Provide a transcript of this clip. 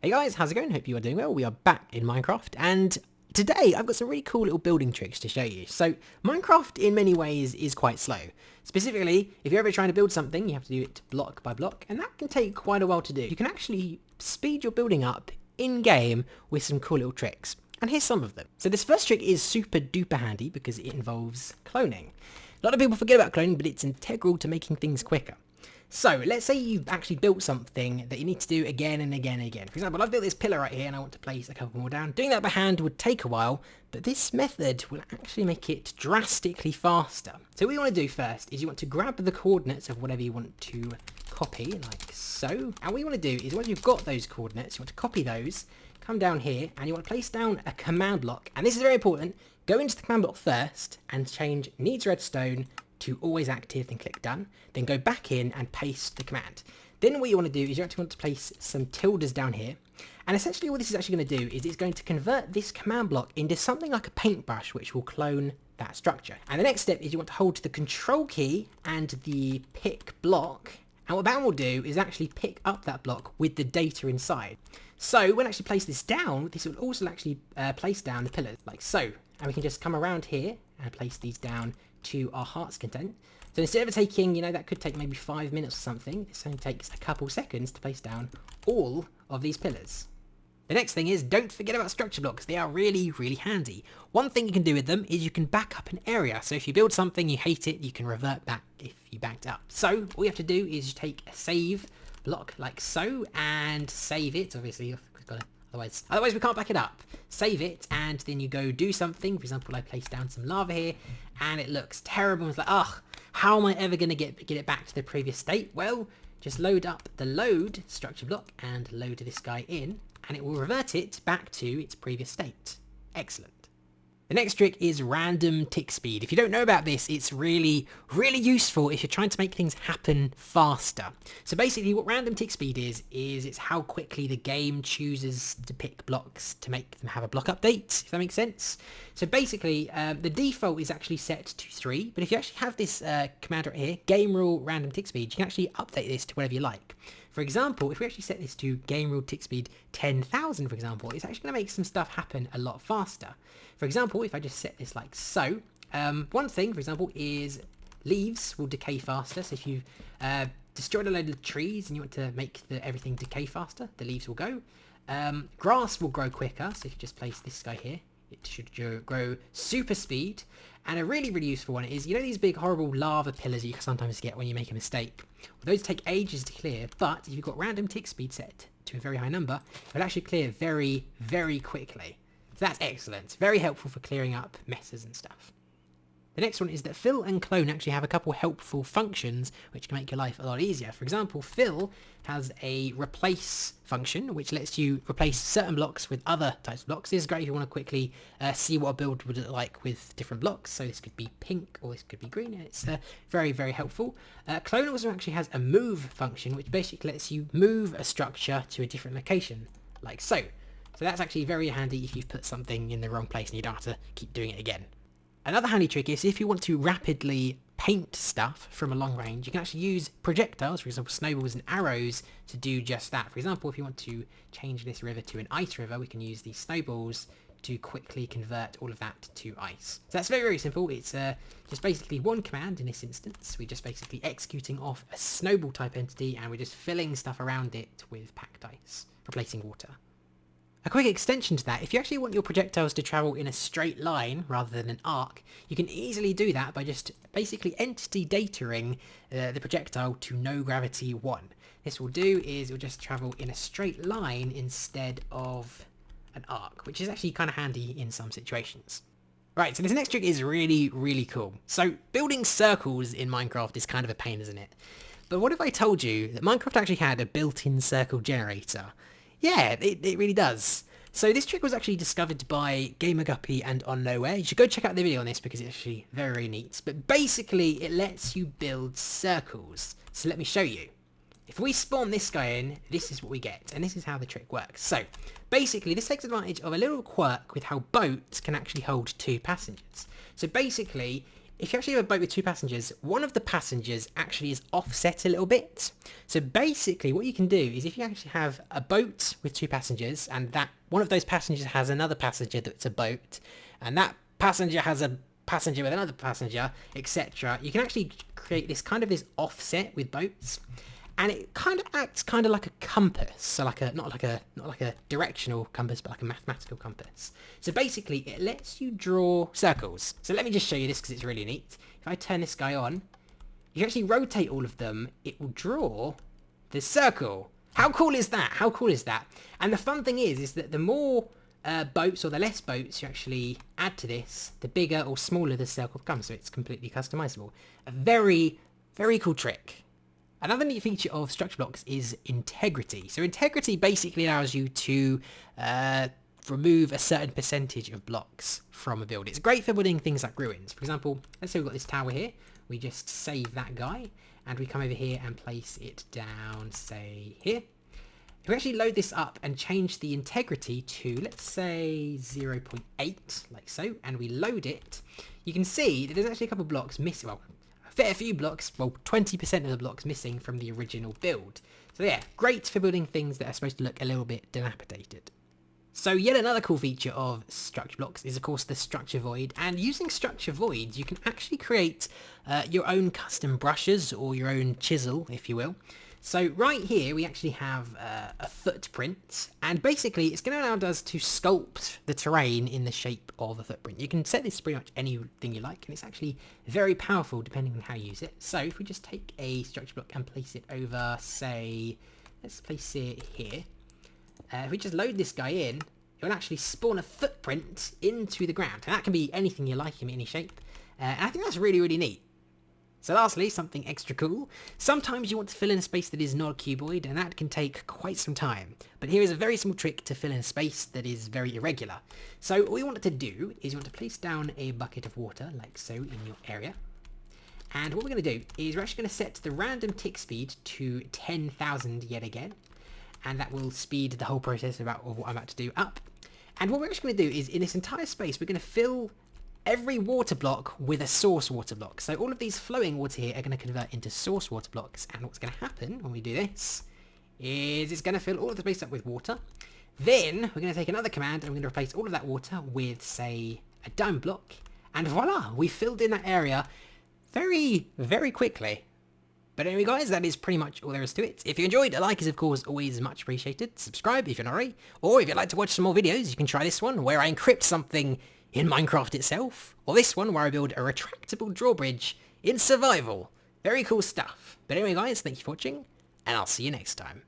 Hey guys, how's it going? Hope you are doing well. We are back in Minecraft, and today I've got some really cool little building tricks to show you. So, Minecraft in many ways is quite slow. Specifically, if you're ever trying to build something, you have to do it block by block, and that can take quite a while to do. You can actually speed your building up in-game with some cool little tricks. And here's some of them. So this first trick is super duper handy because it involves cloning. A lot of people forget about cloning, but it's integral to making things quicker. So, let's say you've actually built something that you need to do again and again and again. For example, I've built this pillar right here and I want to place a couple more down. Doing that by hand would take a while, but this method will actually make it drastically faster. So what you want to do first is you want to grab the coordinates of whatever you want to copy, like so. And what you want to do is once you've got those coordinates, you want to copy those, come down here, and you want to place down a command block. And this is very important. Go into the command block first and change needs redstone to always active, then click done, then go back in and paste the command. Then what you want to do is you actually want to place some tildes down here, and essentially what this is actually going to do is it's going to convert this command block into something like a paintbrush which will clone that structure. And the next step is you want to hold the control key and the pick block, and what that will do is actually pick up that block with the data inside. So when I actually place this down, this will also actually place down the pillars like so, and we can just come around here and place these down to our heart's content. So instead of taking, that could take maybe 5 minutes or something, this only takes a couple seconds to place down all of these pillars. The next thing is, don't forget about structure blocks. They are really, really handy. One thing you can do with them is you can back up an area. So if you build something, you hate it, you can revert back if you backed up. So all you have to do is you take a save block like so and save it. Obviously, we've got to, otherwise we can't back it up. Save it, and then you go do something. For example, I place down some lava here, and it looks terrible. It's like, ugh, how am I ever going to get it back to the previous state? Well, just load up the load structure block and load this guy in, and it will revert it back to its previous state. Excellent. The next trick is randomTickSpeed. If you don't know about this, it's really, really useful if you're trying to make things happen faster. So basically what randomTickSpeed is it's how quickly the game chooses to pick blocks to make them have a block update, if that makes sense. So basically, the default is actually set to 3, but if you actually have this command right here, game rule randomTickSpeed, you can actually update this to whatever you like. For example, if we actually set this to game rule tick speed 10,000, for example, it's actually going to make some stuff happen a lot faster. For example, if I just set this like so, one thing, for example, is leaves will decay faster. So if you destroyed a load of trees and you want to make everything decay faster, the leaves will go. Grass will grow quicker. So if you just place this guy here, it should grow super speed. And a really, really useful one is, these big horrible lava pillars you can sometimes get when you make a mistake? Well, those take ages to clear, but if you've got random tick speed set to a very high number, it'll actually clear very, very quickly. So that's excellent. Very helpful for clearing up messes and stuff. The next one is that fill and clone actually have a couple helpful functions which can make your life a lot easier. For example, fill has a replace function which lets you replace certain blocks with other types of blocks. This is great if you want to quickly see what a build would look like with different blocks. So this could be pink or this could be green, and it's very, very helpful. Clone also actually has a move function which basically lets you move a structure to a different location, like so. So that's actually very handy if you've put something in the wrong place and you don't have to keep doing it again. Another handy trick is if you want to rapidly paint stuff from a long range, you can actually use projectiles, for example snowballs and arrows, to do just that. For example, if you want to change this river to an ice river, we can use these snowballs to quickly convert all of that to ice. So that's very, very simple. It's just basically one command in this instance. We're just basically executing off a snowball type entity, and we're just filling stuff around it with packed ice, replacing water. A quick extension to that, if you actually want your projectiles to travel in a straight line rather than an arc, you can easily do that by just basically entity dataing the projectile to no gravity 1. This will do is it will just travel in a straight line instead of an arc, which is actually kind of handy in some situations. Right, so this next trick is really, really cool. So building circles in Minecraft is kind of a pain, isn't it? But what if I told you that Minecraft actually had a built-in circle generator? Yeah, it really does. So this trick was actually discovered by GamerGuppy and On Nowhere. You should go check out the video on this because it's actually very, very neat. But basically, it lets you build circles. So let me show you. If we spawn this guy in, this is what we get. And this is how the trick works. So basically, this takes advantage of a little quirk with how boats can actually hold 2 passengers. So basically, if you actually have a boat with 2 passengers, one of the passengers actually is offset a little bit. So basically what you can do is if you actually have a boat with 2 passengers and that one of those passengers has another passenger that's a boat, and that passenger has a passenger with another passenger, etc., you can actually create this kind of this offset with boats. And it kind of acts kind of like a compass, so like a not like a directional compass, but like a mathematical compass. So basically, it lets you draw circles. So let me just show you this because it's really neat. If I turn this guy on, you actually rotate all of them. It will draw the circle. How cool is that? How cool is that? And the fun thing is that the more boats or the less boats you actually add to this, the bigger or smaller the circle becomes. So it's completely customizable. A very, very cool trick. Another neat feature of structure blocks is integrity. So integrity basically allows you to remove a certain percentage of blocks from a build. It's great for building things like ruins. For example, let's say we've got this tower here. We just save that guy and we come over here and place it down, say here. If we actually load this up and change the integrity to, let's say 0.8, like so, and we load it, you can see that there's actually a couple of blocks missing. Well, fair few blocks, well 20% of the blocks missing from the original build. So yeah, great for building things that are supposed to look a little bit dilapidated. So yet another cool feature of structure blocks is of course the structure void, and using structure voids you can actually create your own custom brushes or your own chisel, if you will. So right here we actually have a footprint, and basically it's going to allow us to sculpt the terrain in the shape of a footprint. You can set this to pretty much anything you like, and it's actually very powerful depending on how you use it. So if we just take a structure block and place it over, say, let's place it here. If we just load this guy in, it will actually spawn a footprint into the ground, and that can be anything you like, it can be any shape. And I think that's really, really neat. So lastly, something extra cool. Sometimes you want to fill in a space that is not a cuboid, and that can take quite some time. But here is a very small trick to fill in a space that is very irregular. So all you want to do is you want to place down a bucket of water, like so, in your area. And what we're going to do is we're actually going to set the random tick speed to 10,000 yet again. And that will speed the whole process of what I'm about to do up. And what we're actually going to do is, in this entire space, we're going to fill every water block with a source water block. So all of these flowing water here are going to convert into source water blocks, and what's going to happen when we do this is it's going to fill all of the space up with water. Then we're going to take another command and we're going to replace all of that water with, say, a diamond block, and voila, we filled in that area very, very quickly. But anyway guys, that is pretty much all there is to it. If you enjoyed, a like is of course always much appreciated. Subscribe if you're not already, or if you'd like to watch some more videos, you can try this one where I encrypt something in Minecraft itself, or this one where I build a retractable drawbridge in survival. Very cool stuff. But anyway guys, thank you for watching, and I'll see you next time.